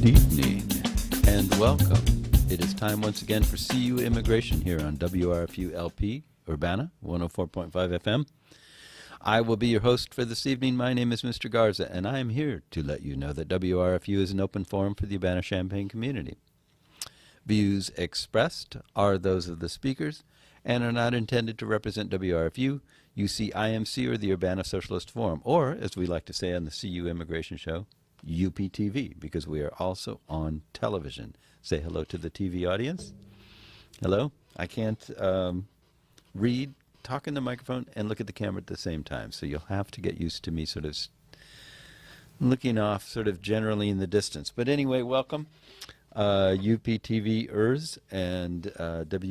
Good evening and welcome. It is time once again for CU Immigration here on WRFU LP Urbana 104.5 FM. I will be your host for this evening. My name is Mr. Garza, and I am here to let you know that WRFU is an open forum for the Urbana-Champaign community. Views expressed are those of the speakers and are not intended to represent WRFU, UCIMC, or the Urbana Socialist Forum, or, as we like to say on the CU Immigration Show, UPTV, because we are also on television. Say hello to the TV audience. Hello. I can't read, talk in the microphone, and look at the camera at the same time, so you'll have to get used to me sort of looking off sort of generally in the distance. But anyway, welcome. UPTV-ers and WRFU-ers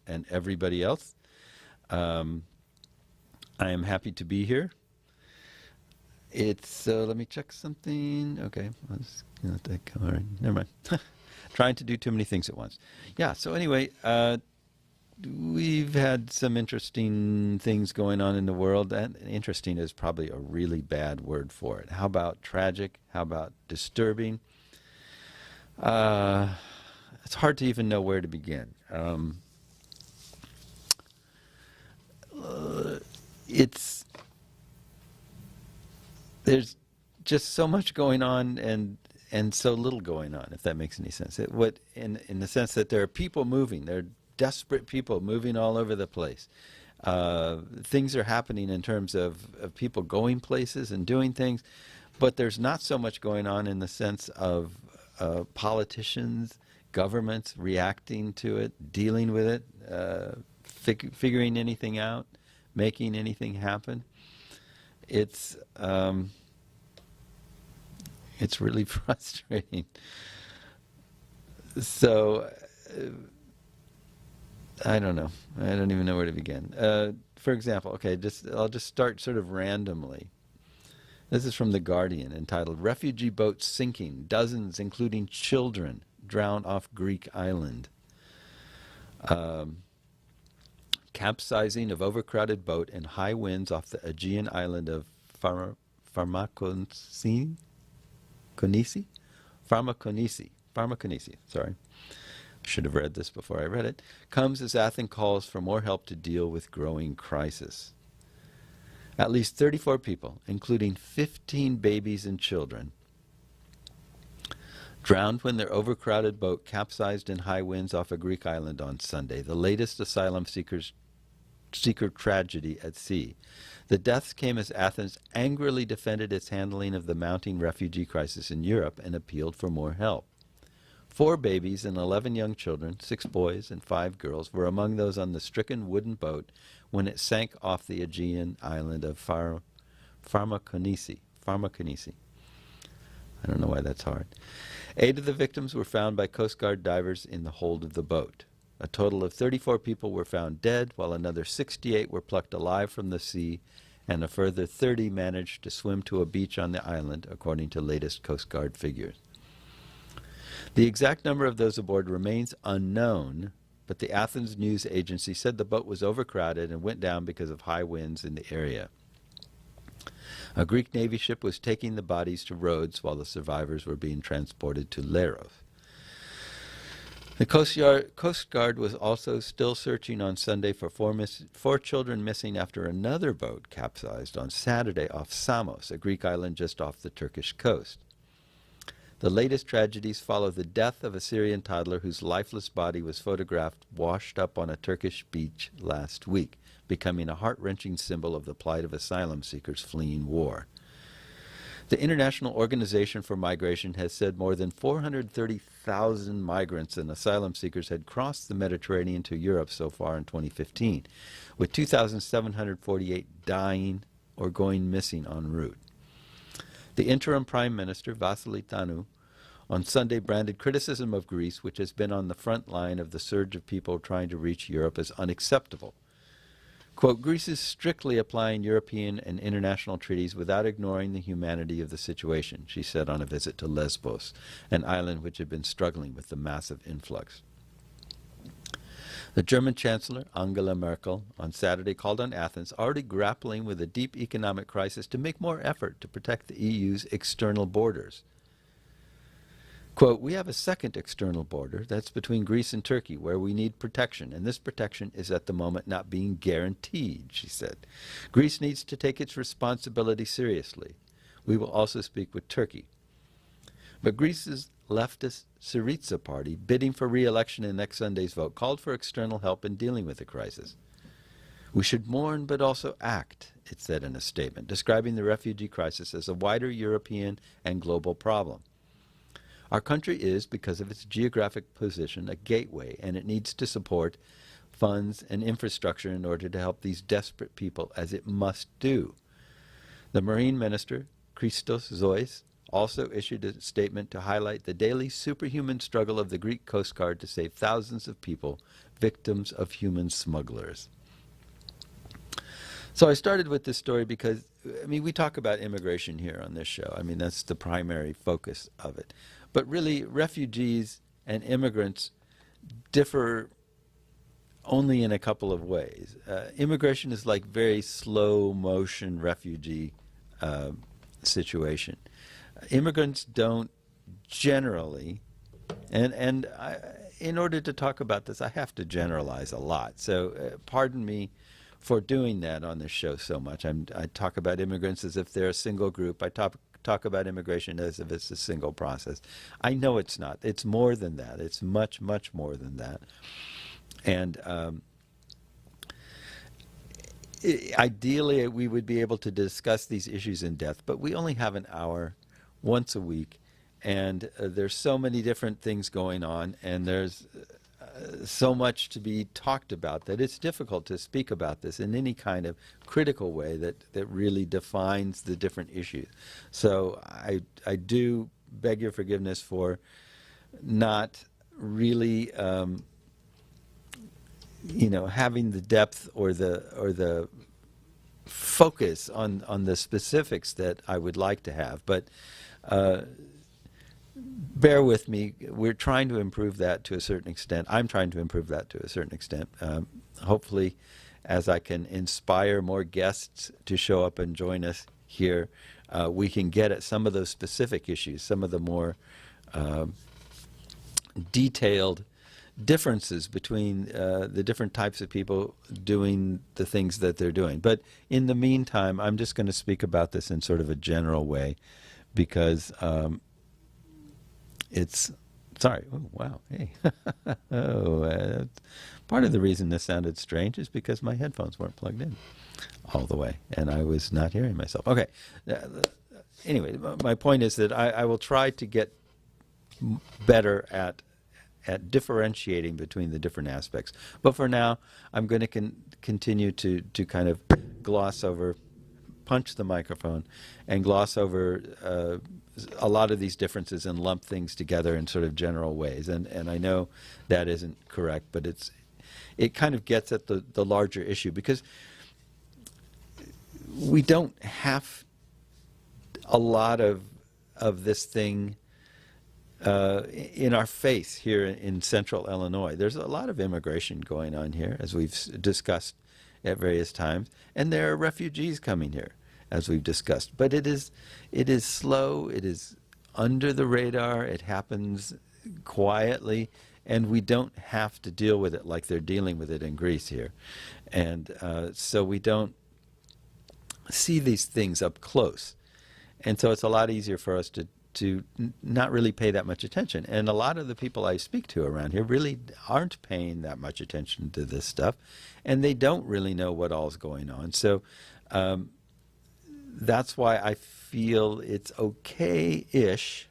and everybody else. I am happy to be here. It's, let me check something. Okay, let's let that go. All right, never mind. Trying to do too many things at once. Yeah, so anyway, we've had some interesting things going on in the world. And interesting is probably a really bad word for it. How about tragic? How about disturbing? It's hard to even know where to begin. There's just so much going on and so little going on, if that makes any sense. In the sense that there are people moving. There are desperate people moving all over the place. Things are happening in terms of people going places and doing things, but there's not so much going on in the sense of politicians, governments reacting to it, dealing with it, figuring anything out, making anything happen. It's really frustrating. So I don't know. I don't even know where to begin. For example, okay, I'll just start sort of randomly. This is from The Guardian, entitled "Refugee Boat Sinking. Dozens, including children, drown off Greek island." Capsizing of overcrowded boat and high winds off the Aegean island of Pharmakonisi, sorry. Should have read this before I read it. Comes as Athens calls for more help to deal with growing crisis. At least 34 people, including 15 babies and children, drowned when their overcrowded boat capsized in high winds off a Greek island on Sunday, the latest asylum seeker tragedy at sea. The deaths came as Athens angrily defended its handling of the mounting refugee crisis in Europe and appealed for more help. 4 babies and 11 young children, 6 boys and 5 girls, were among those on the stricken wooden boat when it sank off the Aegean island of Pharmakonisi. I don't know why that's hard. 8 of the victims were found by Coast Guard divers in the hold of the boat. A total of 34 people were found dead, while another 68 were plucked alive from the sea, and a further 30 managed to swim to a beach on the island, according to latest Coast Guard figures. The exact number of those aboard remains unknown, but the Athens news agency said the boat was overcrowded and went down because of high winds in the area. A Greek Navy ship was taking the bodies to Rhodes while the survivors were being transported to Leros. The Coast Guard was also still searching on Sunday for 4 children missing after another boat capsized on Saturday off Samos, a Greek island just off the Turkish coast. The latest tragedies follow the death of a Syrian toddler whose lifeless body was photographed washed up on a Turkish beach last week, becoming a heart-wrenching symbol of the plight of asylum seekers fleeing war. The International Organization for Migration has said more than 430,000 migrants and asylum seekers had crossed the Mediterranean to Europe so far in 2015, with 2,748 dying or going missing en route. The interim Prime Minister, Vasili Tanu, on Sunday branded criticism of Greece, which has been on the front line of the surge of people trying to reach Europe, as unacceptable. Quote, "Greece is strictly applying European and international treaties without ignoring the humanity of the situation," she said on a visit to Lesbos, an island which had been struggling with the massive influx. The German Chancellor, Angela Merkel, on Saturday called on Athens, already grappling with a deep economic crisis, to make more effort to protect the EU's external borders. Quote, we have a second external border that's between Greece and Turkey where we need protection, and this protection is at the moment not being guaranteed, she said. Greece needs to take its responsibility seriously. We will also speak with Turkey. But Greece's leftist Syriza party, bidding for re-election in next Sunday's vote, called for external help in dealing with the crisis. We should mourn but also act, it said in a statement, describing the refugee crisis as a wider European and global problem. Our country is, because of its geographic position, a gateway, and it needs to support funds and infrastructure in order to help these desperate people, as it must do. The Marine Minister, Christos Zois, also issued a statement to highlight the daily superhuman struggle of the Greek Coast Guard to save thousands of people, victims of human smugglers. So I started with this story because, we talk about immigration here on this show. That's the primary focus of it. But really, refugees and immigrants differ only in a couple of ways. Immigration is like very slow motion refugee situation. Immigrants don't generally, and in order to talk about this, I have to generalize a lot. So pardon me for doing that on this show so much. I talk about immigrants as if they're a single group. I talk about immigration as if it's a single process. I know it's not. It's more than that. It's much, much more than that. And ideally, we would be able to discuss these issues in depth, but we only have an hour once a week, and there's so many different things going on, and there's so much to be talked about that it's difficult to speak about this in any kind of critical way that really defines the different issues. So I do beg your forgiveness for not really having the depth or the focus on the specifics that I would like to have, but bear with me. We're trying to improve that to a certain extent. I'm trying to improve that to a certain extent. Hopefully, as I can inspire more guests to show up and join us here, we can get at some of those specific issues, some of the more detailed differences between the different types of people doing the things that they're doing. But in the meantime, I'm just going to speak about this in sort of a general way because it's, sorry, oh, wow, hey. Part of the reason this sounded strange is because my headphones weren't plugged in all the way, and I was not hearing myself. Okay, anyway, my point is that I will try to get better at differentiating between the different aspects. But for now, I'm going to continue to kind of gloss over, punch the microphone, and gloss over a lot of these differences and lump things together in sort of general ways. And I know that isn't correct, but it kind of gets at the larger issue, because we don't have a lot of this thing in our face here in central Illinois. There's a lot of immigration going on here, as we've discussed at various times, and there are refugees coming here, as we've discussed. But it is slow, it is under the radar, it happens quietly, and we don't have to deal with it like they're dealing with it in Greece here. And so we don't see these things up close. And so it's a lot easier for us to not really pay that much attention. And a lot of the people I speak to around here really aren't paying that much attention to this stuff, and they don't really know what all's going on. So that's why I feel it's okay-ish,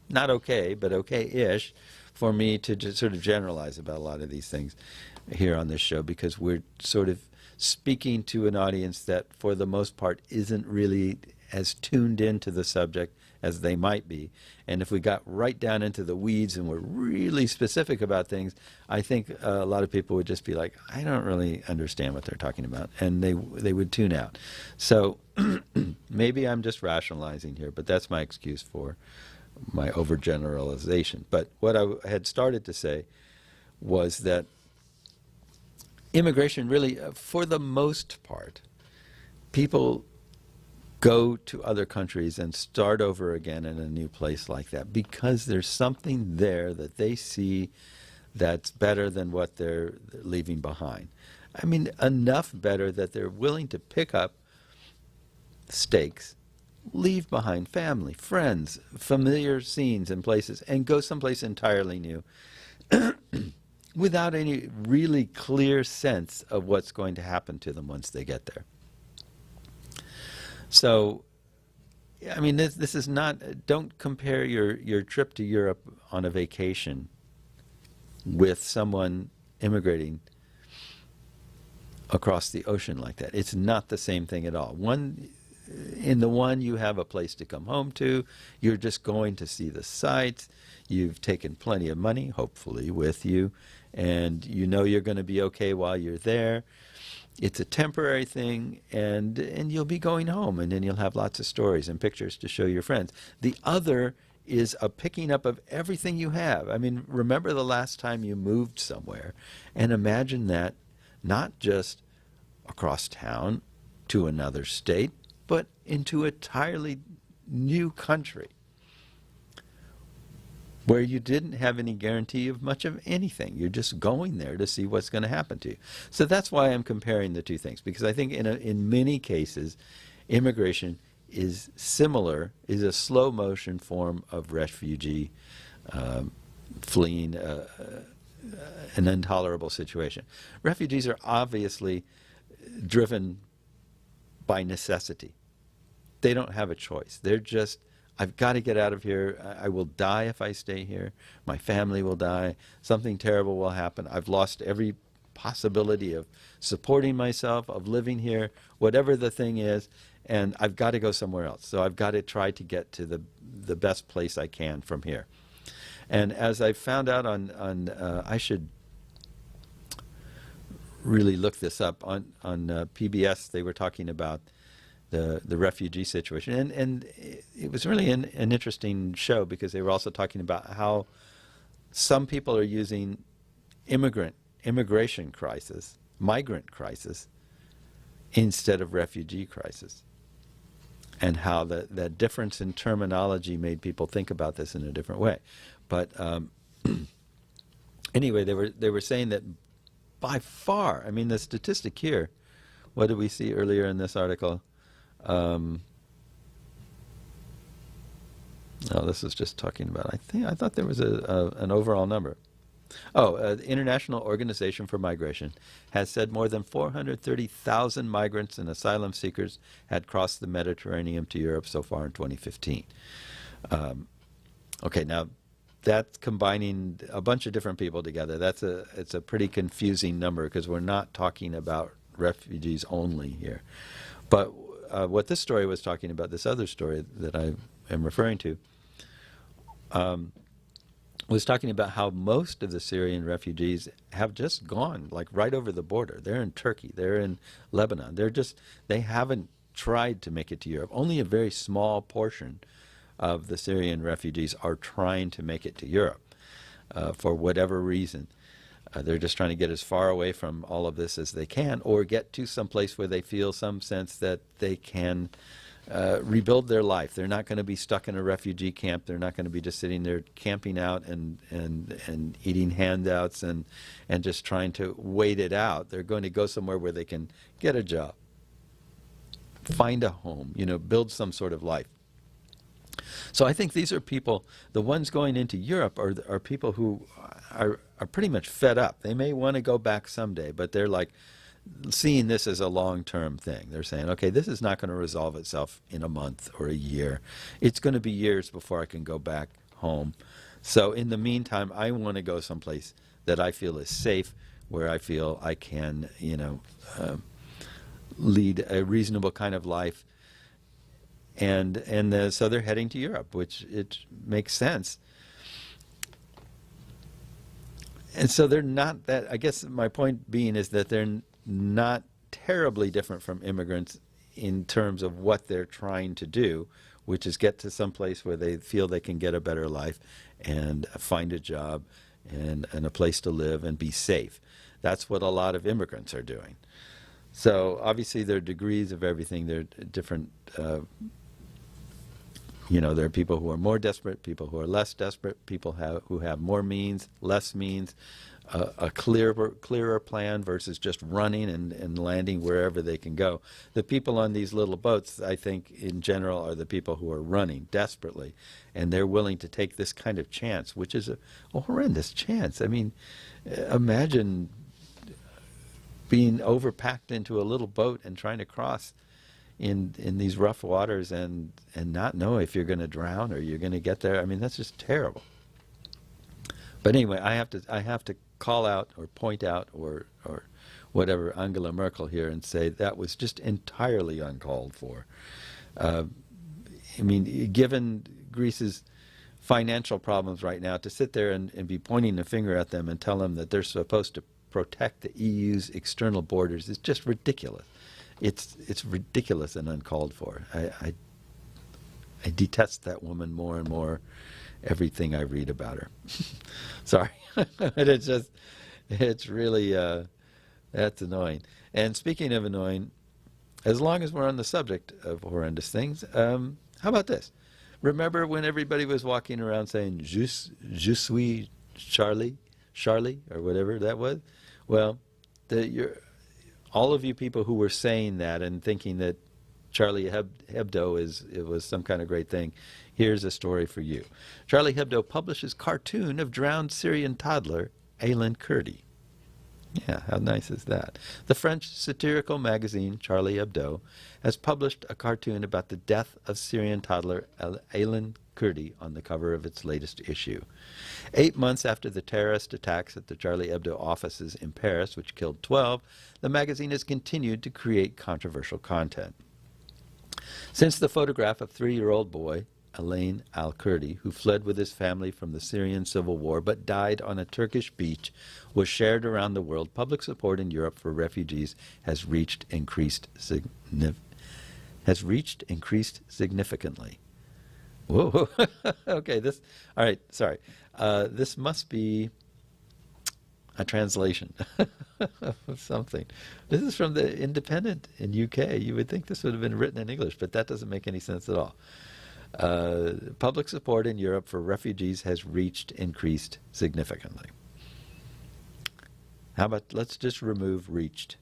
not okay, but okay-ish, for me to just sort of generalize about a lot of these things here on this show, because we're sort of speaking to an audience that, for the most part, isn't really as tuned into the subject as they might be. And if we got right down into the weeds and were really specific about things, I think a lot of people would just be like, I don't really understand what they're talking about, and they would tune out. So maybe I'm just rationalizing here, but that's my excuse for my overgeneralization. But what I had started to say was that immigration really, for the most part, people go to other countries and start over again in a new place like that, because there's something there that they see that's better than what they're leaving behind. I mean, enough better that they're willing to pick up stakes, leave behind family, friends, familiar scenes and places, and go someplace entirely new without any really clear sense of what's going to happen to them once they get there. So, I mean, this is not, don't compare your trip to Europe on a vacation with someone immigrating across the ocean like that. It's not the same thing at all. In the one, you have a place to come home to. You're just going to see the sights. You've taken plenty of money, hopefully, with you, and you know you're going to be okay while you're there. It's a temporary thing, and you'll be going home, and then you'll have lots of stories and pictures to show your friends. The other is a picking up of everything you have. I mean, remember the last time you moved somewhere, and imagine that not just across town to another state, but into an entirely new country where you didn't have any guarantee of much of anything. You're just going there to see what's going to happen to you. So that's why I'm comparing the two things, because I think in many cases, immigration is similar, is a slow motion form of refugee fleeing an intolerable situation. Refugees are obviously driven by necessity. They don't have a choice. They're just, I've got to get out of here. I will die if I stay here. My family will die. Something terrible will happen. I've lost every possibility of supporting myself, of living here, whatever the thing is, and I've got to go somewhere else. So I've got to try to get to the best place I can from here. And as I found out I should really look this up, on PBS, they were talking about the refugee situation. And it was really an interesting show, because they were also talking about how some people are using immigration crisis, migrant crisis, instead of refugee crisis, and how that difference in terminology made people think about this in a different way. But anyway, they were saying that by far, I mean, the statistic here, what did we see earlier in this article? No, this is just talking about, I thought there was an overall number. The International Organization for Migration has said more than 430,000 migrants and asylum seekers had crossed the Mediterranean to Europe so far in 2015. Okay, now that's combining a bunch of different people together. It's a pretty confusing number, because we're not talking about refugees only here. But what this story was talking about, this other story that I am referring to, was talking about how most of the Syrian refugees have just gone, like, right over the border. They're in Turkey. They're in Lebanon. They haven't tried to make it to Europe. Only a very small portion of the Syrian refugees are trying to make it to Europe for whatever reason. They're just trying to get as far away from all of this as they can, or get to some place where they feel some sense that they can rebuild their life. They're not going to be stuck in a refugee camp. They're not going to be just sitting there camping out and eating handouts and just trying to wait it out. They're going to go somewhere where they can get a job, find a home, build some sort of life. So I think these are people, the ones going into Europe are people who are pretty much fed up. They may want to go back someday, but they're like seeing this as a long-term thing. They're saying, okay, this is not going to resolve itself in a month or a year. It's going to be years before I can go back home. So in the meantime, I want to go someplace that I feel is safe, where I feel I can, lead a reasonable kind of life. And so they're heading to Europe, which it makes sense. And so they're not that, I guess my point being is that they're not terribly different from immigrants in terms of what they're trying to do, which is get to some place where they feel they can get a better life and find a job and a place to live and be safe. That's what a lot of immigrants are doing. So obviously there are degrees of everything. There are different, there are people who are more desperate, people who are less desperate, people who have more means, less means, a clearer plan versus just running and landing wherever they can go. The people on these little boats, I think, in general, are the people who are running desperately, and they're willing to take this kind of chance, which is a horrendous chance. I mean, imagine being overpacked into a little boat and trying to cross in these rough waters and not know if you're going to drown or you're going to get there. I mean, that's just terrible. But anyway, I have to call out or point out or whatever Angela Merkel here and say that was just entirely uncalled for. I mean, given Greece's financial problems right now, to sit there and be pointing a finger at them and tell them that they're supposed to protect the EU's external borders is just ridiculous. It's ridiculous and uncalled for. I detest that woman more and more everything I read about her. Sorry. It's really, that's annoying. And speaking of annoying, as long as we're on the subject of horrendous things, how about this? Remember when everybody was walking around saying, je suis Charlie, or whatever that was? Well, all of you people who were saying that and thinking that Charlie Hebdo was some kind of great thing, here's a story for you. Charlie Hebdo publishes cartoon of drowned Syrian toddler Aylan Kurdi. Yeah, how nice is that? The French satirical magazine Charlie Hebdo has published a cartoon about the death of Syrian toddler Aylan Kurdi on the cover of its latest issue. 8 months after the terrorist attacks at the Charlie Hebdo offices in Paris, which killed 12, the magazine has continued to create controversial content. Since the photograph of 3-year-old boy Alain al-Kurdi, who fled with his family from the Syrian civil war but died on a Turkish beach, was shared around the world, public support in Europe for refugees has reached increased significantly. Whoa. Okay, all right, sorry. This must be a translation of something. This is from the Independent in UK. You would think this would have been written in English, but that doesn't make any sense at all. Public support in Europe for refugees has increased significantly. How about, let's just remove reached.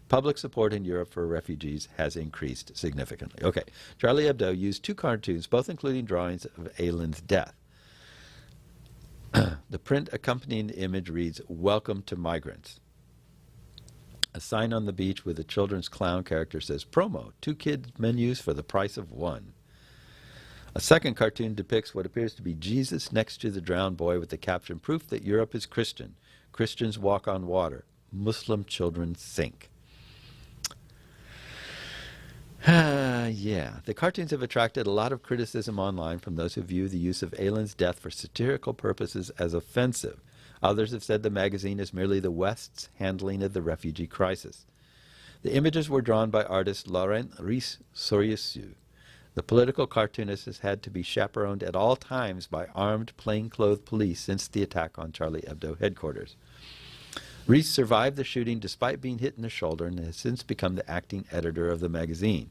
Public support in Europe for refugees has increased significantly. Okay, Charlie Hebdo used 2 cartoons, both including drawings of Aylan's death. The print accompanying the image reads, "Welcome to Migrants." A sign on the beach with a children's clown character says, "Promo, 2 kids menus for the price of 1. A second cartoon depicts what appears to be Jesus next to the drowned boy with the caption, "Proof that Europe is Christian. Christians walk on water. Muslim children sink." Yeah, the cartoons have attracted a lot of criticism online from those who view the use of Aylan's death for satirical purposes as offensive. Others have said the magazine is merely the West's handling of the refugee crisis. The images were drawn by artist Laurent Ries-Soriusu. The political cartoonist has had to be chaperoned at all times by armed plainclothes police since the attack on Charlie Hebdo headquarters. Ries survived the shooting despite being hit in the shoulder and has since become the acting editor of the magazine.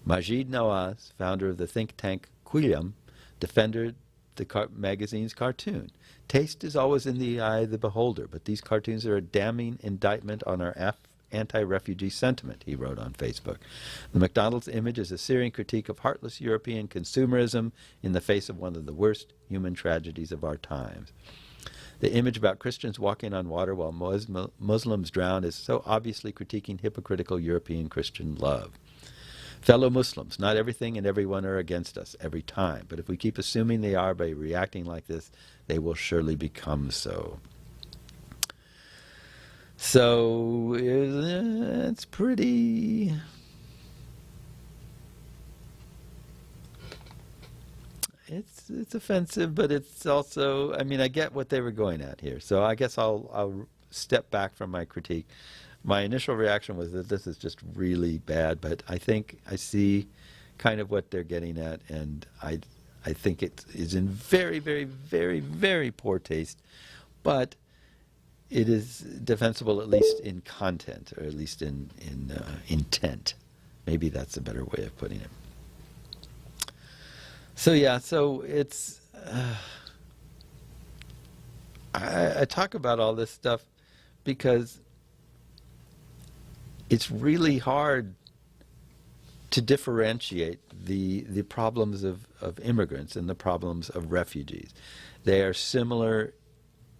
Majid Nawaz, founder of the think tank Quilliam, defended the magazine's cartoon. Taste is always in the eye of the beholder, but these cartoons are a damning indictment on our anti-refugee sentiment, he wrote on Facebook. The McDonald's image is a searing critique of heartless European consumerism in the face of one of the worst human tragedies of our times. The image about Christians walking on water while Muslims drown is so obviously critiquing hypocritical European Christian love. Fellow Muslims, not everything and everyone are against us every time, but if we keep assuming they are by reacting like this, they will surely become so. So it's pretty... It's offensive, but it's also, I mean, I get what they were going at here. So I guess I'll step back from my critique. My initial reaction was that this is just really bad, but I think I see kind of what they're getting at, and I think it is in very, very, very, very poor taste. But it is defensible at least in content, or at least in intent. Maybe that's a better way of putting it. So yeah, so it's I talk about all this stuff because it's really hard to differentiate the problems of immigrants and the problems of refugees. They are similar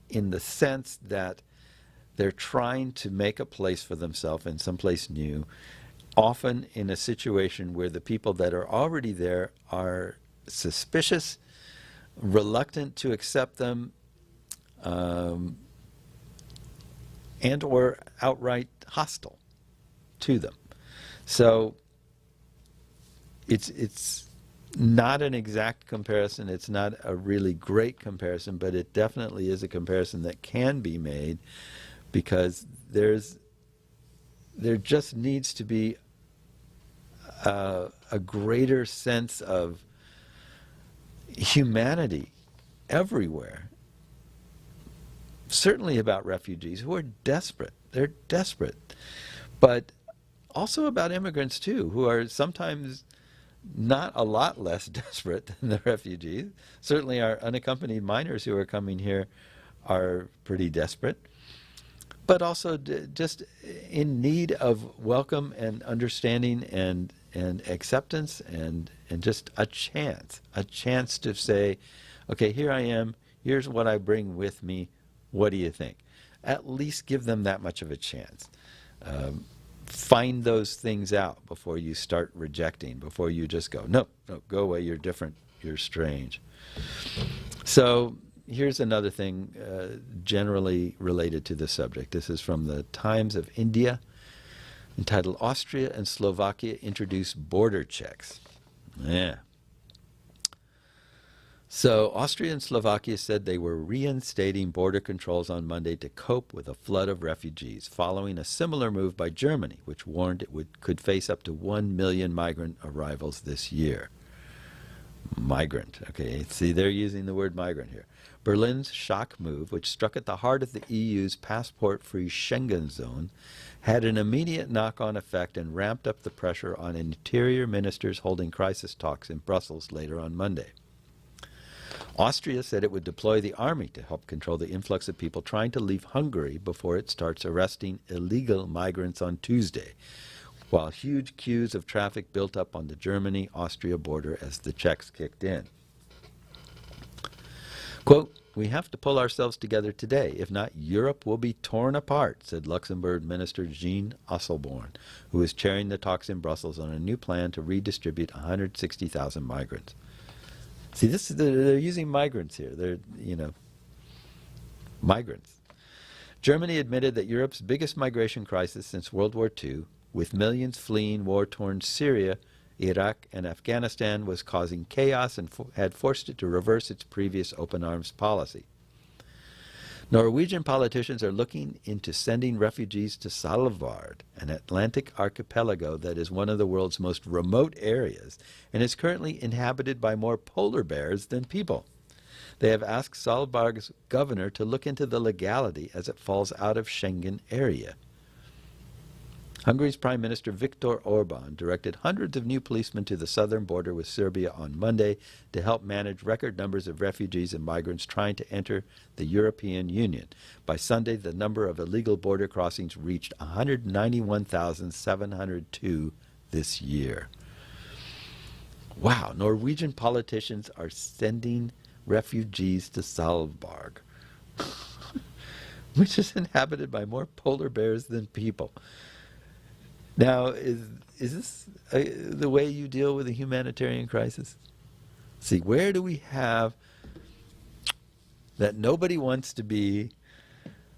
in the sense that they're trying to make a place for themselves in some place new, often in a situation where the people that are already there are suspicious, reluctant to accept them, and or outright hostile to them. So it's not an exact comparison. It's not a really great comparison, but it definitely is a comparison that can be made, because there just needs to be a greater sense of humanity everywhere. Certainly about refugees who are desperate. They're desperate. But also about immigrants too, who are sometimes not a lot less desperate than the refugees. Certainly our unaccompanied minors who are coming here are pretty desperate, but also just in need of welcome and understanding and acceptance and just a chance to say, okay, here I am, here's what I bring with me, what do you think? At least give them that much of a chance. Find those things out before you start rejecting, before you just go, no, go away, you're different, you're strange. So here's another thing generally related to the subject. This is from the Times of India, entitled Austria and Slovakia Introduce Border Checks. Yeah. So Austria and Slovakia said they were reinstating border controls on Monday to cope with a flood of refugees, following a similar move by Germany, which warned it could face up to 1 million migrant arrivals this year. Migrant. Okay, see, they're using the word migrant here. Berlin's shock move, which struck at the heart of the EU's passport-free Schengen zone, had an immediate knock-on effect and ramped up the pressure on interior ministers holding crisis talks in Brussels later on Monday. Austria said it would deploy the army to help control the influx of people trying to leave Hungary before it starts arresting illegal migrants on Tuesday, while huge queues of traffic built up on the Germany-Austria border as the checks kicked in. Quote, "We have to pull ourselves together today. If not, Europe will be torn apart," said Luxembourg Minister Jean Asselborn, who is chairing the talks in Brussels on a new plan to redistribute 160,000 migrants. See, they're using migrants here. They're, migrants. Germany admitted that Europe's biggest migration crisis since World War II, with millions fleeing war-torn Syria, Iraq, and Afghanistan, was causing chaos and had forced it to reverse its previous open arms policy. Norwegian politicians are looking into sending refugees to Svalbard, an Atlantic archipelago that is one of the world's most remote areas and is currently inhabited by more polar bears than people. They have asked Svalbard's governor to look into the legality as it falls out of Schengen area. Hungary's Prime Minister Viktor Orban directed hundreds of new policemen to the southern border with Serbia on Monday to help manage record numbers of refugees and migrants trying to enter the European Union. By Sunday, the number of illegal border crossings reached 191,702 this year. Wow, Norwegian politicians are sending refugees to Svalbard, which is inhabited by more polar bears than people. Now, is this the way you deal with a humanitarian crisis? See, where do we have that nobody wants to be?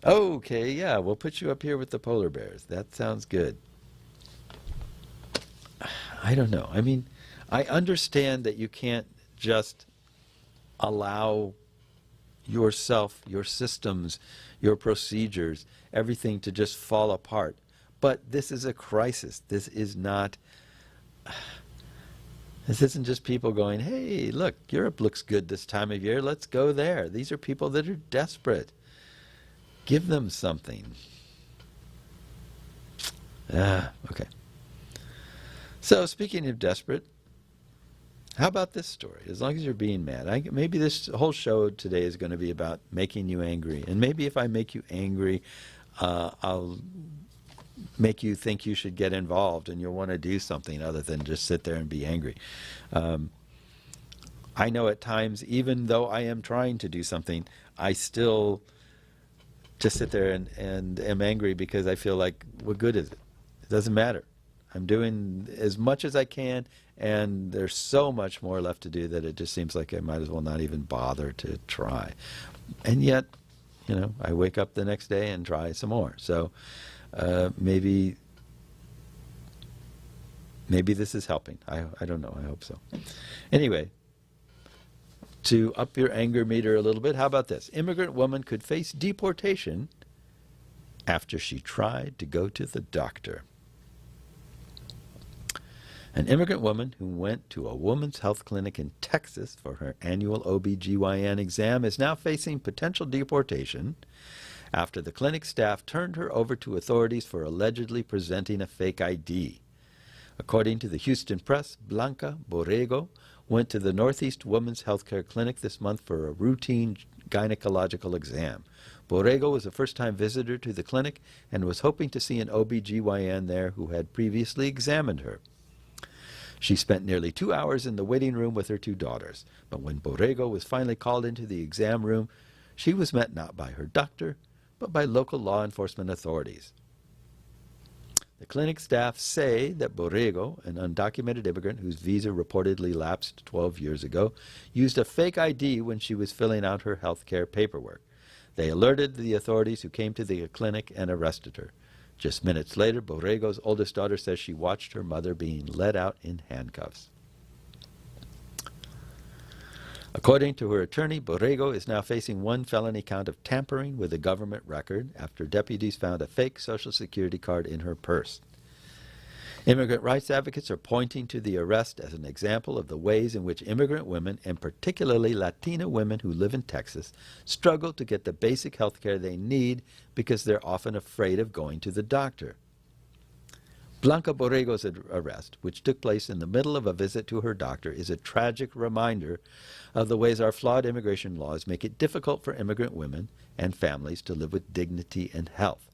Oh, okay, yeah, we'll put you up here with the polar bears. That sounds good. I don't know. I mean, I understand that you can't just allow yourself, your systems, your procedures, everything to just fall apart. But this is a crisis. This isn't just people going, hey, look, Europe looks good this time of year. Let's go there. These are people that are desperate. Give them something. Okay. So, speaking of desperate, how about this story? As long as you're being mad. Maybe this whole show today is going to be about making you angry. And maybe if I make you angry, I'll make you think you should get involved and you'll want to do something other than just sit there and be angry. I know at times, even though I am trying to do something, I still just sit there and am angry because I feel like, what good is it? It doesn't matter. I'm doing as much as I can, and there's so much more left to do that it just seems like I might as well not even bother to try. And yet, I wake up the next day and try some more. So maybe this is helping. I don't know. I hope so. Anyway, to up your anger meter a little bit, how about this? Immigrant woman could face deportation after she tried to go to the doctor. An immigrant woman who went to a women's health clinic in Texas for her annual OB/GYN exam is now facing potential deportation after the clinic staff turned her over to authorities for allegedly presenting a fake ID. According to the Houston Press, Blanca Borrego went to the Northeast Women's Healthcare Clinic this month for a routine gynecological exam. Borrego was a first-time visitor to the clinic and was hoping to see an OB/GYN there who had previously examined her. She spent nearly 2 hours in the waiting room with her 2 daughters, but when Borrego was finally called into the exam room, she was met not by her doctor, but by local law enforcement authorities. The clinic staff say that Borrego, an undocumented immigrant whose visa reportedly lapsed 12 years ago, used a fake ID when she was filling out her health care paperwork. They alerted the authorities who came to the clinic and arrested her. Just minutes later, Borrego's oldest daughter says she watched her mother being led out in handcuffs. According to her attorney, Borrego is now facing 1 felony count of tampering with a government record after deputies found a fake Social Security card in her purse. Immigrant rights advocates are pointing to the arrest as an example of the ways in which immigrant women, and particularly Latina women who live in Texas, struggle to get the basic health care they need because they're often afraid of going to the doctor. Blanca Borrego's arrest, which took place in the middle of a visit to her doctor, is a tragic reminder of the ways our flawed immigration laws make it difficult for immigrant women and families to live with dignity and health.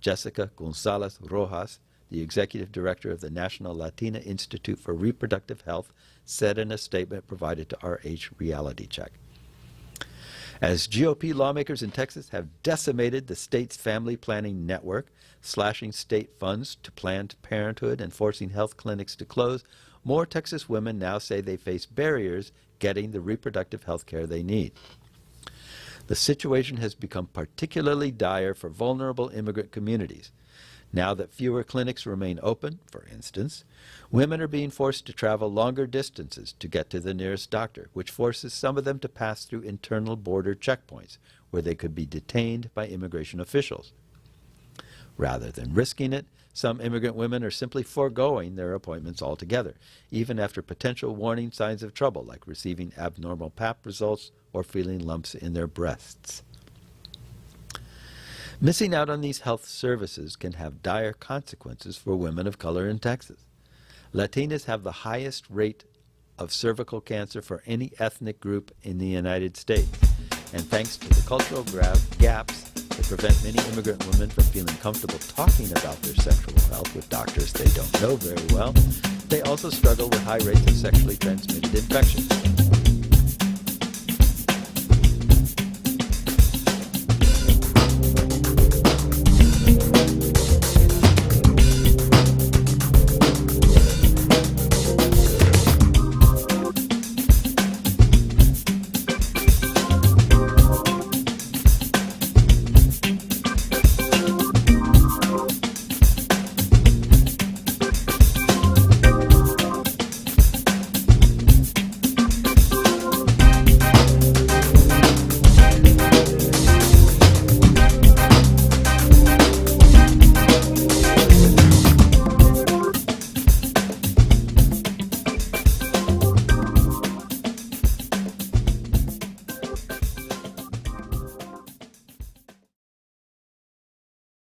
Jessica Gonzalez Rojas, the executive director of the National Latina Institute for Reproductive Health, said in a statement provided to RH Reality Check. As GOP lawmakers in Texas have decimated the state's family planning network, slashing state funds to Planned Parenthood and forcing health clinics to close, more Texas women now say they face barriers getting the reproductive health care they need. The situation has become particularly dire for vulnerable immigrant communities. Now that fewer clinics remain open, for instance, women are being forced to travel longer distances to get to the nearest doctor, which forces some of them to pass through internal border checkpoints, where they could be detained by immigration officials. Rather than risking it, some immigrant women are simply foregoing their appointments altogether, even after potential warning signs of trouble, like receiving abnormal Pap results or feeling lumps in their breasts. Missing out on these health services can have dire consequences for women of color in Texas. Latinas have the highest rate of cervical cancer for any ethnic group in the United States. And thanks to the cultural gaps that prevent many immigrant women from feeling comfortable talking about their sexual health with doctors they don't know very well, they also struggle with high rates of sexually transmitted infections.